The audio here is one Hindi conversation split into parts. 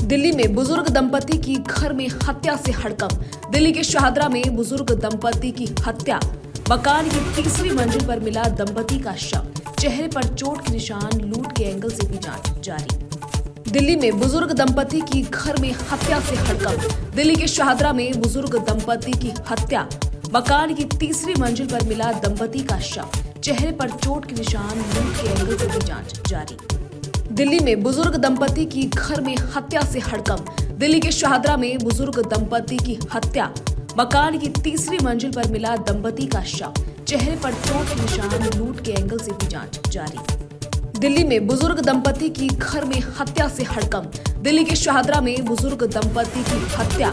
दिल्ली में बुजुर्ग दंपति की घर में हत्या से हड़कंप। दिल्ली के शाहदरा में बुजुर्ग दंपति की हत्या। मकान की तीसरी मंजिल पर मिला दंपति का शव। चेहरे पर चोट के निशान, लूट के एंगल से भी जांच जारी। दिल्ली में बुजुर्ग दंपति की घर में हत्या से हड़कंप। दिल्ली के शाहदरा में बुजुर्ग दंपति की हत्या। मकान की तीसरी मंजिल पर मिला दंपति का शव। चेहरे पर चोट के निशान, लूट के एंगल से भी जांच जारी। दिल्ली में बुजुर्ग दंपति की घर में हत्या से हड़कंप। दिल्ली के शाहदरा में बुजुर्ग दंपति की हत्या। मकान की तीसरी मंजिल पर मिला दंपति का शव। चेहरे पर चोट के निशान, लूट के एंगल से भी जांच जारी। दिल्ली में बुजुर्ग दंपति की घर में हत्या से हड़कंप। दिल्ली के शाहदरा में बुजुर्ग दंपति की हत्या।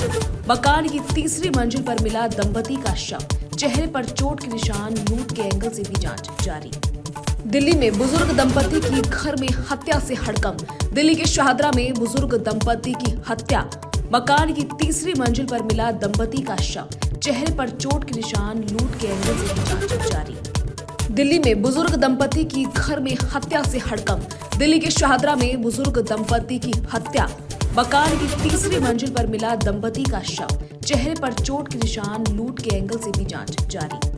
मकान की तीसरी मंजिल पर मिला दंपति का शव। चेहरे पर चोट के निशान, लूट के एंगल से भी जांच जारी। दिल्ली में बुजुर्ग दंपति की घर में हत्या से हड़कंप। दिल्ली के शाहदरा में बुजुर्ग दंपति की हत्या। मकान की तीसरी मंजिल पर मिला दंपति का शव। चेहरे पर चोट के निशान, लूट के एंगल से भी जांच जारी। दिल्ली में बुजुर्ग दंपति की घर में हत्या से हड़कंप। दिल्ली के शाहदरा में बुजुर्ग दंपति की हत्या। मकान की तीसरी मंजिल पर मिला दंपति का शव। चेहरे पर चोट के निशान, लूट के एंगल से भी जांच जारी।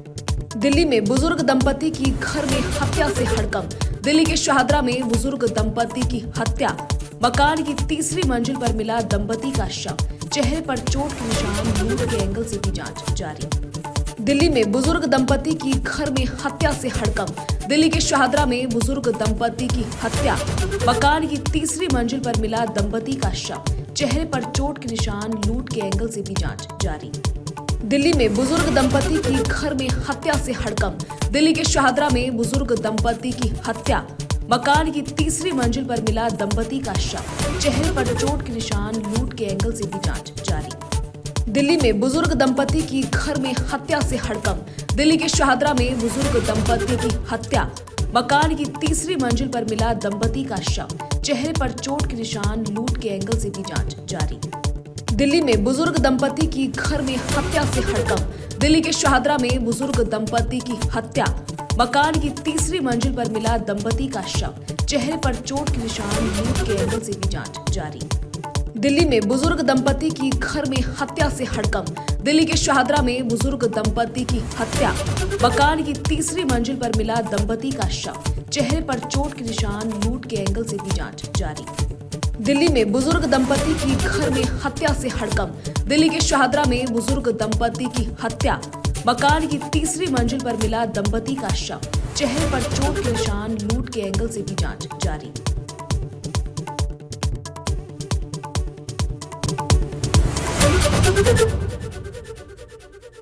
दिल्ली में बुजुर्ग दंपति की घर में हत्या से हड़कंप। दिल्ली के शाहदरा में बुजुर्ग दंपति की हत्या। मकान की तीसरी मंजिल पर मिला दंपति का शव। चेहरे पर चोट के निशान, लूट के एंगल से भी जांच जारी। दिल्ली में बुजुर्ग दंपति की घर में हत्या से हड़कंप। दिल्ली के शाहदरा में बुजुर्ग दंपति की हत्या। मकान की तीसरी मंजिल पर मिला दंपति का शव। चेहरे पर चोट के निशान, लूट के एंगल से भी जांच जारी। दिल्ली में बुजुर्ग दंपति की घर में हत्या से हड़कंप। दिल्ली के शाहदरा में बुजुर्ग दंपति की हत्या। मकान की तीसरी मंजिल पर मिला दंपति का शव। चेहरे पर चोट के निशान, लूट के एंगल से भी जांच जारी। दिल्ली में बुजुर्ग दंपति की घर में हत्या से हड़कंप। दिल्ली के शाहदरा में बुजुर्ग दंपति की हत्या। मकान की तीसरी मंजिल पर मिला दंपति का शव। चेहरे पर चोट के निशान, लूट के एंगल से भी जांच जारी। दिल्ली में बुजुर्ग दंपति की घर में हत्या से हड़कंप। दिल्ली के शाहदरा में बुजुर्ग दंपति की हत्या। मकान की तीसरी मंजिल पर मिला दंपति का शव। चेहरे पर चोट के निशान, लूट के एंगल से भी जांच जारी। दिल्ली में बुजुर्ग दंपति की घर में हत्या से हड़कंप। दिल्ली के शाहदरा में बुजुर्ग दंपति की हत्या। मकान की तीसरी मंजिल पर मिला दंपति का शव। चेहरे पर चोट के निशान, लूट के एंगल से भी जांच जारी। दिल्ली में बुजुर्ग दंपति की घर में हत्या से हड़कंप। दिल्ली के शाहदरा में बुजुर्ग दंपति की हत्या। मकान की तीसरी मंजिल पर मिला दंपति का शव। चेहरे पर चोट के निशान, लूट के एंगल से भी जांच जारी।